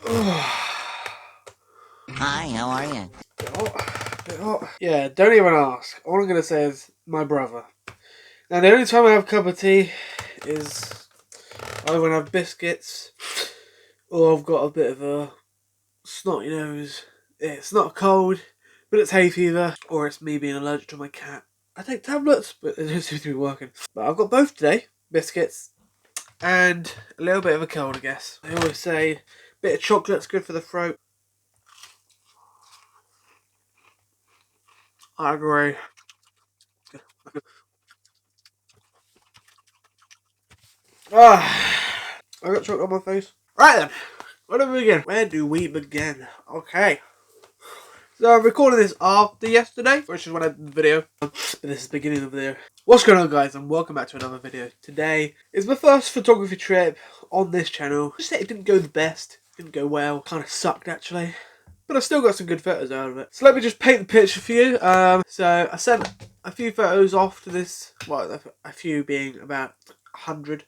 Hi, how are you? Bit hot. Yeah, don't even ask. All I'm going to say is my brother. Now, the only time I have a cup of tea is either when I have biscuits or I've got a bit of a snotty nose. It's not a cold, but it's hay fever, or it's me being allergic to my cat. I take tablets, but they don't seem to be working. But I've got both today, biscuits and a little bit of a cold, I guess. They always say a bit of chocolate's good for the throat. I agree. I got chocolate on my face. Right then, where do we begin? Where do we begin? Okay. So I'm recording this after yesterday, which is when I did the video. But this is the beginning of the video. What's going on, guys, and welcome back to another video. Today is my first photography trip on this channel. Just say it didn't go the best. Didn't go well. Kind of sucked, actually. But I've still got some good photos out of it. So let me just paint the picture for you. So I sent a few photos off to this, well, a few being about 100.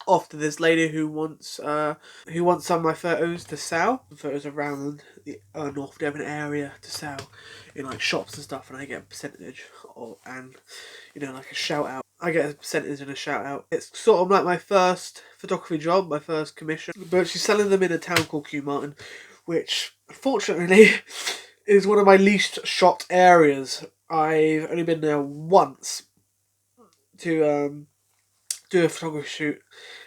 Off to this lady who wants some of my photos to sell. Photos around the North Devon area to sell in like shops and stuff, and I get a percentage and like a shout out. I get a percentage and a shout out. It's sort of like my first photography job, my first commission. But she's selling them in a town called Combe Martain, which unfortunately is one of my least shot areas. I've only been there once to do a photography shoot,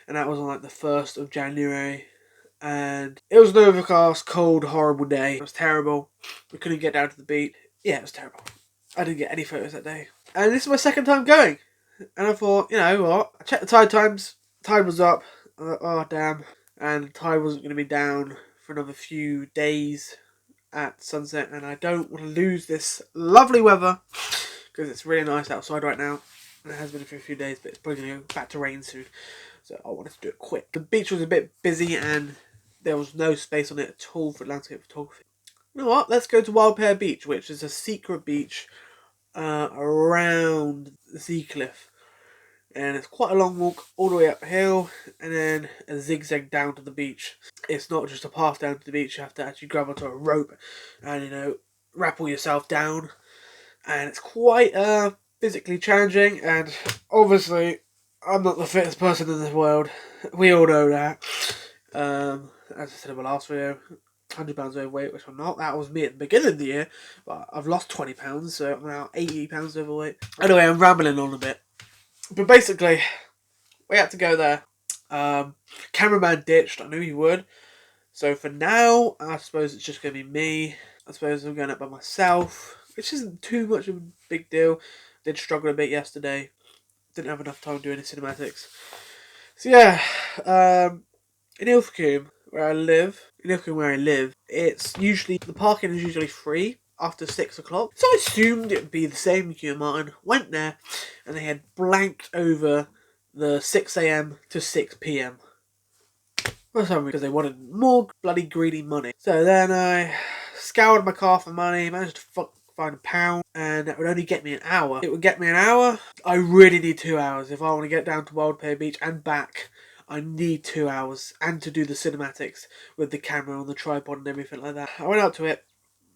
and that was on like the 1st of January, and it was an overcast, cold, horrible day. It was terrible. We couldn't get down to the beach. Yeah, it was terrible. I didn't get any photos that day, and this is my second time going, and I thought, you know what, I checked the tide times. Tide was up. I thought, oh damn, and the tide wasn't going to be down for another few days at sunset, and I don't want to lose this lovely weather because it's really nice outside right now. It has been for a few days, but it's probably going to go back to rain soon. So I wanted to do it quick. The beach was a bit busy and there was no space on it at all for landscape photography. You know what? Let's go to Wild Pear Beach, which is a secret beach around the sea cliff. And it's quite a long walk all the way uphill and then a zigzag down to the beach. It's not just a path down to the beach, you have to actually grab onto a rope and, rappel yourself down. And it's quite physically challenging, and obviously I'm not the fittest person in this world. We all know that. As I said in my last video, 100 pounds overweight, which I'm not. That was me at the beginning of the year, but I've lost 20 pounds, so I'm now 80 pounds overweight. Anyway, I'm rambling on a bit. But basically, we had to go there. Cameraman ditched, I knew he would. So for now, I suppose it's just going to be me. I suppose I'm going up by myself, which isn't too much of a big deal. Did struggle a bit yesterday. Didn't have enough time doing the cinematics. So yeah, in Ilfracombe, where I live, it's usually, the parking is usually free after 6 o'clock. So I assumed it would be the same in Combe Martain. Went there, and they had blanked over the 6 a.m. to 6 p.m. for some reason, because they wanted more bloody greedy money. So then I scoured my car for money, managed to find £1, and that would only get me an hour. It would get me an hour. I really need 2 hours. If I want to get down to Wild Pear Beach and back, I need 2 hours, and to do the cinematics with the camera on the tripod and everything like that. I went out to it,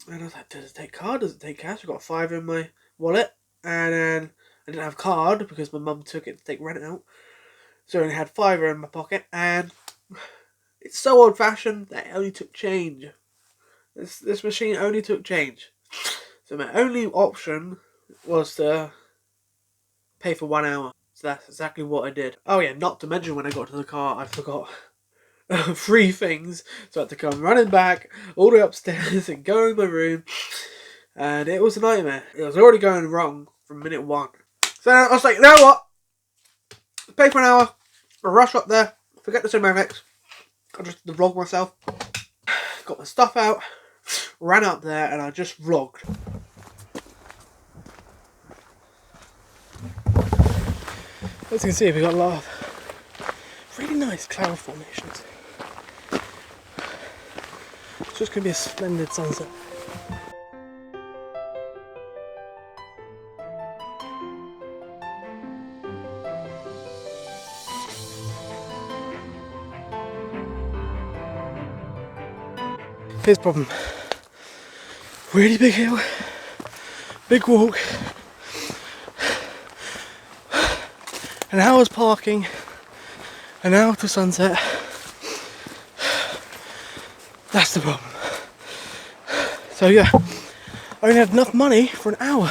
and I was like, does it take card? Does it take cash? I've got a £5 in my wallet, and then I didn't have card because my mum took it to take rent out. So I only had £5 in my pocket, and it's so old-fashioned that it only took change. This machine only took change. So my only option was to pay for 1 hour. So that's exactly what I did. Oh yeah, not to mention when I got to the car, I forgot 3 things. So I had to come running back all the way upstairs and go in my room. And it was a nightmare. It was already going wrong from minute 1. So I was like, you know what? Pay for an hour. I'll rush up there. Forget the cinematics. I'll just vlog myself. Got my stuff out. Ran up there and I just vlogged. As you can see, we've got a lot of really nice cloud formations. It's just going to be a splendid sunset. Here's the problem. Really big hill, big walk, an hour's parking, an hour to sunset. That's the problem. So yeah, I only had enough money for an hour.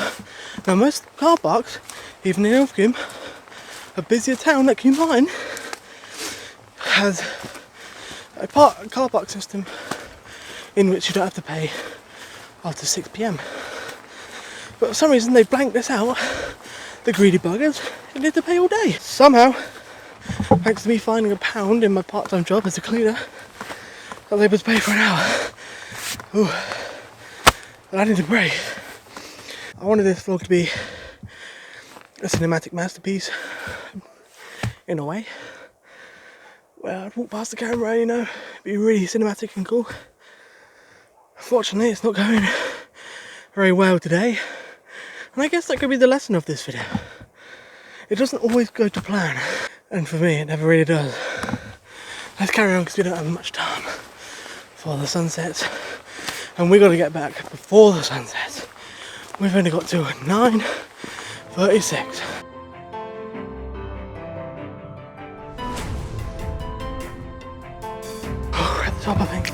Now most car parks, even in Ilfracombe, a busier town like Combe Martain, has a car park system in which you don't have to pay after 6 PM. But for some reason they blanked this out, the greedy buggers, and they had to pay all day. Somehow, thanks to me finding £1 in my part-time job as a cleaner, I was able to pay for an hour. Ooh. But I need a break. I wanted this vlog to be a cinematic masterpiece, in a way, where I'd walk past the camera, you know, be really cinematic and cool. Unfortunately, it's not going very well today, and I guess that could be the lesson of this video. It doesn't always go to plan, and for me, it never really does. Let's carry on because we don't have much time for the sunsets, and we got to get back before the sunsets. We've only got to 9:36. Oh, we're at the top, I think.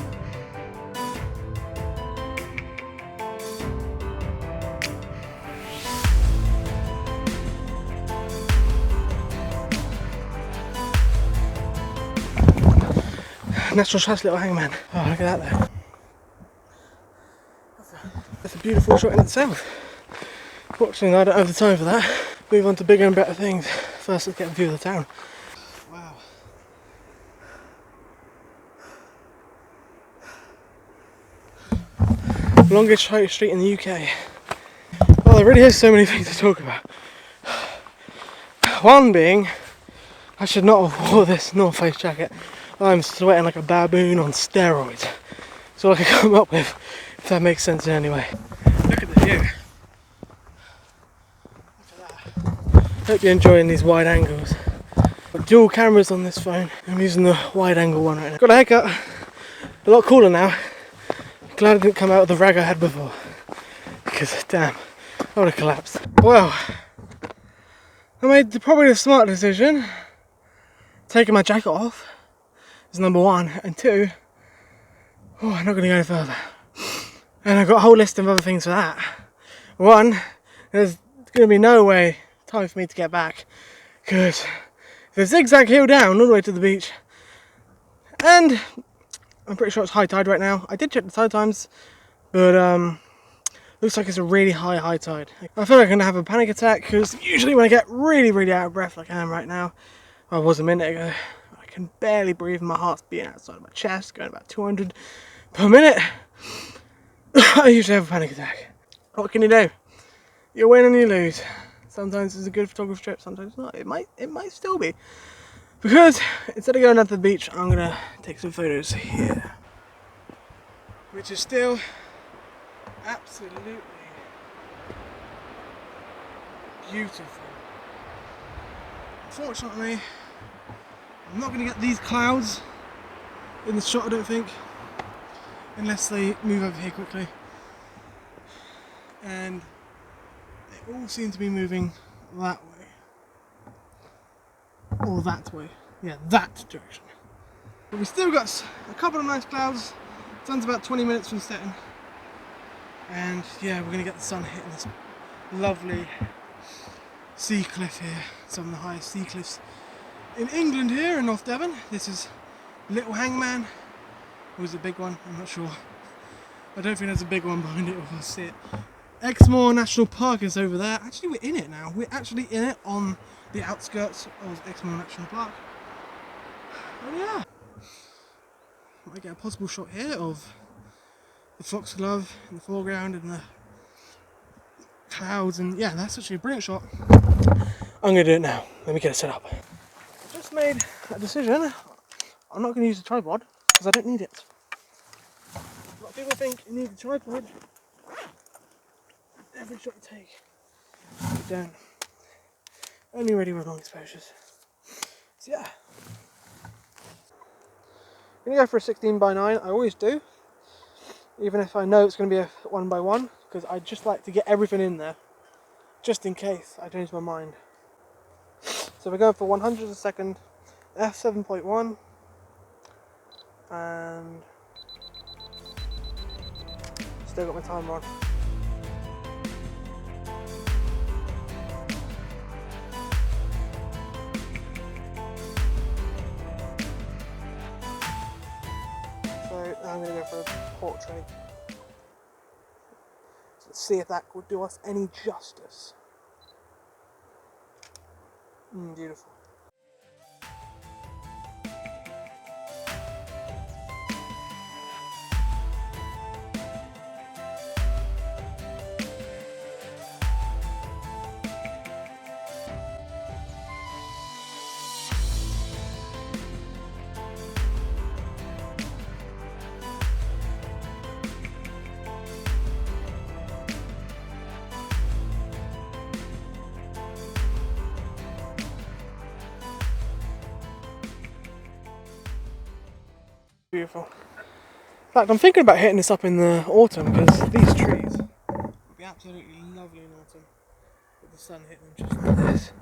Natural Trust little hangman. Oh, look at that there. That's a beautiful shot in itself. Fortunately, I don't have the time for that. Move on to bigger and better things. First, let's get a view of the town. Wow. Longest street in the UK. Well, there really is so many things to talk about. One being, I should not have wore this North Face jacket. I'm sweating like a baboon on steroids. That's all I can come up with, if that makes sense in any way. Look at the view. Hope you're enjoying these wide angles. Got dual cameras on this phone. I'm using the wide angle one right now. Got a haircut. A lot cooler now. Glad I didn't come out with the rag I had before. Because damn, I would have collapsed. Well, I made probably the smart decision. Taking my jacket off is number one, and two, I'm not going to go any further. And I've got a whole list of other things for that. One, there's going to be no way time for me to get back, because there's a zigzag hill down all the way to the beach, and I'm pretty sure it's high tide right now. I did check the tide times, but looks like it's a really high tide. I feel like I'm going to have a panic attack, because usually when I get really out of breath like I am right now, I was a minute ago, I can barely breathe and my heart's beating outside of my chest, going about 200 per minute. I usually have a panic attack. What can you do? You win and you lose. Sometimes it's a good photography trip, sometimes not. It might still be. Because instead of going down to the beach, I'm gonna take some photos here. Which is still absolutely beautiful. Unfortunately, I'm not gonna get these clouds in the shot, I don't think. Unless they move over here quickly. And they all seem to be moving that way. Or that way. Yeah, that direction. But we still got a couple of nice clouds. Sun's about 20 minutes from setting. And yeah, we're going to get the sun hitting this lovely sea cliff here. Some of the highest sea cliffs in England here in North Devon. This is Little Hangman. Or is it a big one? I'm not sure. I don't think there's a big one behind it, we'll see it. Exmoor National Park is over there. Actually, we're in it now. We're actually in it on the outskirts of Exmoor National Park. Oh yeah. Might get a possible shot here of the foxglove in the foreground and the clouds, and yeah, that's actually a brilliant shot. I'm going to do it now. Let me get it set up. I just made a decision. I'm not going to use the tripod because I don't need it. A lot of people think you need a tripod. Every shot you take, you don't. Only ready with long exposures. So yeah. I'm going to go for a 16:9, I always do. even if I know it's going to be a one by one, because I just like to get everything in there, just in case I change my mind. So we're going for 100 a second, f7.1, and still got my timer on. So now I'm going to go for a portrait. So let's see if that would do us any justice. Beautiful. Beautiful. In fact, I'm thinking about hitting this up in the autumn, because these trees would be absolutely lovely in autumn with the sun hitting them just like this.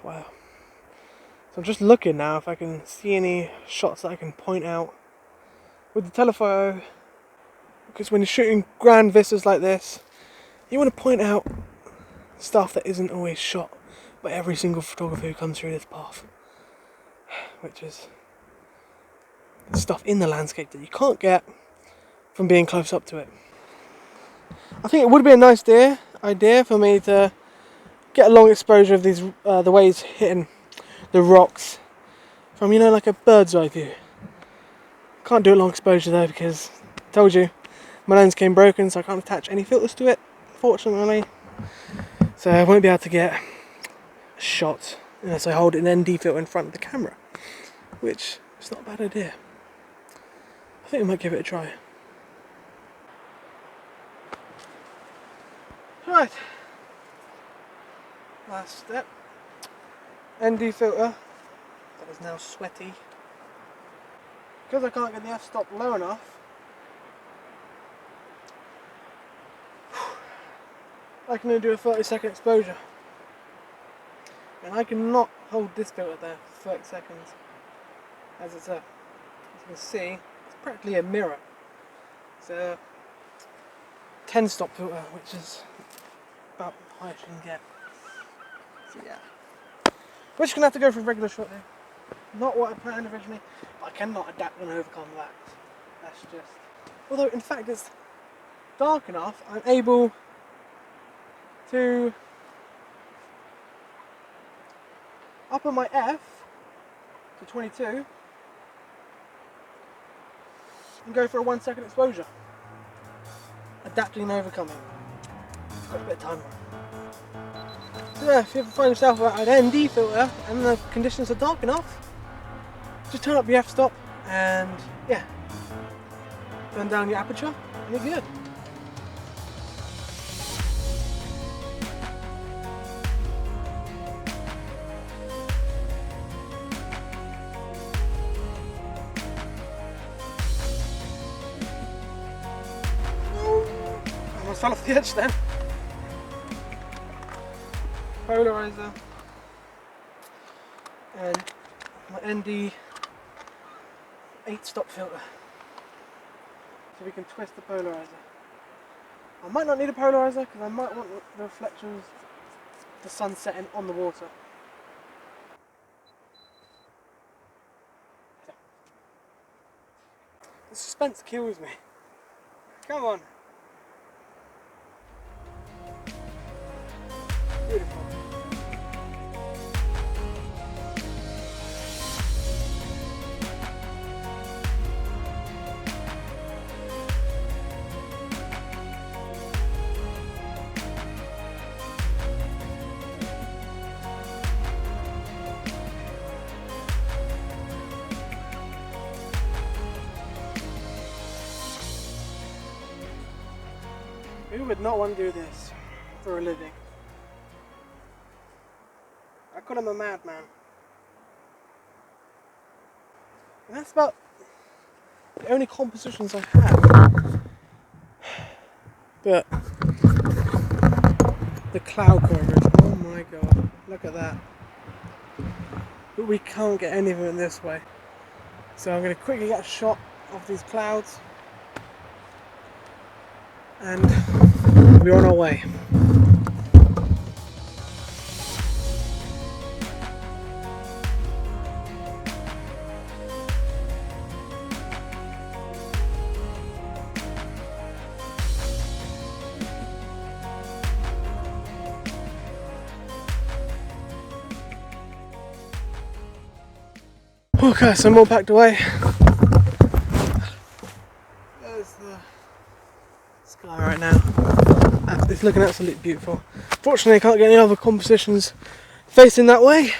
Wow. So I'm just looking now if I can see any shots that I can point out with the telephoto, because when you're shooting grand vistas like this, you want to point out stuff that isn't always shot by every single photographer who comes through this path, which is stuff in the landscape that you can't get from being close up to it. I think it would be a nice idea for me to get a long exposure of these the waves hitting the rocks from, you know, like a bird's eye view. Can't do a long exposure though, because I told you my lens came broken, so I can't attach any filters to it, fortunately. So I won't be able to get a shot unless I hold an ND filter in front of the camera, which is not a bad idea. I think I might give it a try. Right, last step. ND filter that is now sweaty. Because I can't get the f-stop low enough, I can only do a 30-second exposure. And I cannot hold this filter there for 30 seconds. As you can see, it's practically a mirror. It's a 10-stop filter, which is about the highest you can get. So yeah. We're just going to have to go for a regular shot there. Not what I planned originally, but I cannot adapt and overcome that. That's just... Although, in fact, it's dark enough, I'm able to up on my F to 22 and go for a 1 second exposure. Adapting and overcoming. Got a bit of time. So yeah, if you ever find yourself at an ND filter and the conditions are dark enough, just turn up your f-stop and yeah, turn down your aperture and you're good. Almost fell off the edge then. Polarizer and my ND 8-stop filter, so we can twist the polarizer. I might not need a polarizer because I might want the reflections, the sun setting on the water. The suspense kills me. Come on. Beautiful. Who would not want to do this for a living? I call him a madman. And that's about the only compositions I had. But the cloud coverage, oh my god, look at that. But we can't get any of it this way. So I'm going to quickly get a shot of these clouds and we're on our way. Okay, so I'm all packed away. There's the sky right now. It's looking absolutely beautiful. Fortunately, I can't get any other compositions facing that way.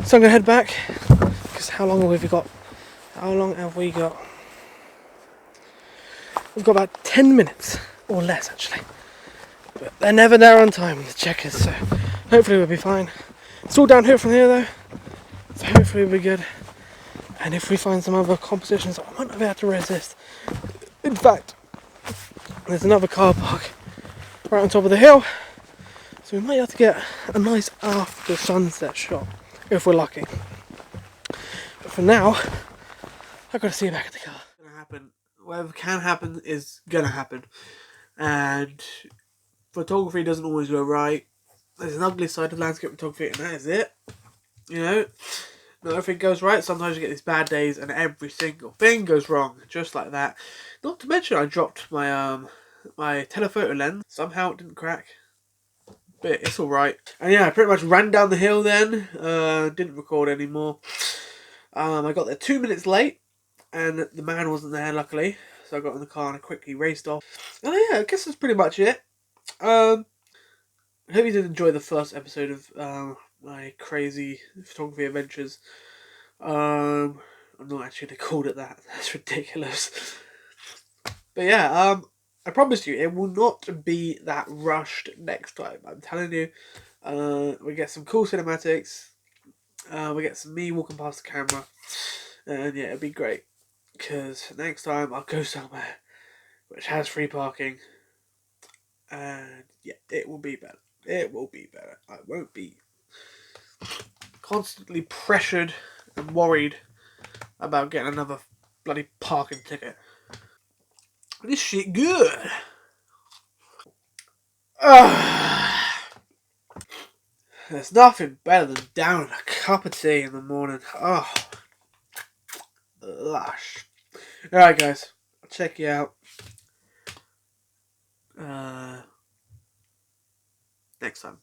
So I'm going to head back. Because how long have we got? How long have we got? We've got about 10 minutes, or less actually. But they're never there on time, the checkers, so hopefully we'll be fine. It's all downhill from here though, so hopefully we'll be good. And if we find some other compositions, I might not be able to resist. In fact, there's another car park right on top of the hill, so we might have to get a nice after sunset shot, if we're lucky. But for now, I've got to see you back at the car. What's gonna happen? Whatever can happen is gonna happen. And photography doesn't always go right. There's an ugly side of landscape photography, and that is it. You know, not everything goes right. Sometimes you get these bad days, and every single thing goes wrong, just like that. Not to mention, I dropped my my telephoto lens. Somehow it didn't crack, but it's all right. And yeah, I pretty much ran down the hill then. Didn't record anymore. I got there 2 minutes late, and the man wasn't there, luckily. So I got in the car and I quickly raced off. And yeah, I guess that's pretty much it. I hope you did enjoy the first episode of my crazy photography adventures. I'm not actually called it that. That's ridiculous. But yeah, I promise you, it will not be that rushed next time. I'm telling you. We get some cool cinematics. We get some me walking past the camera. And yeah, it'll be great. Because next time I'll go somewhere which has free parking. And yeah, it will be better. It will be better. I won't be constantly pressured and worried about getting another bloody parking ticket. This shit good. There's nothing better than downing a cup of tea in the morning. Oh, lush. Alright guys, I'll check you out next time.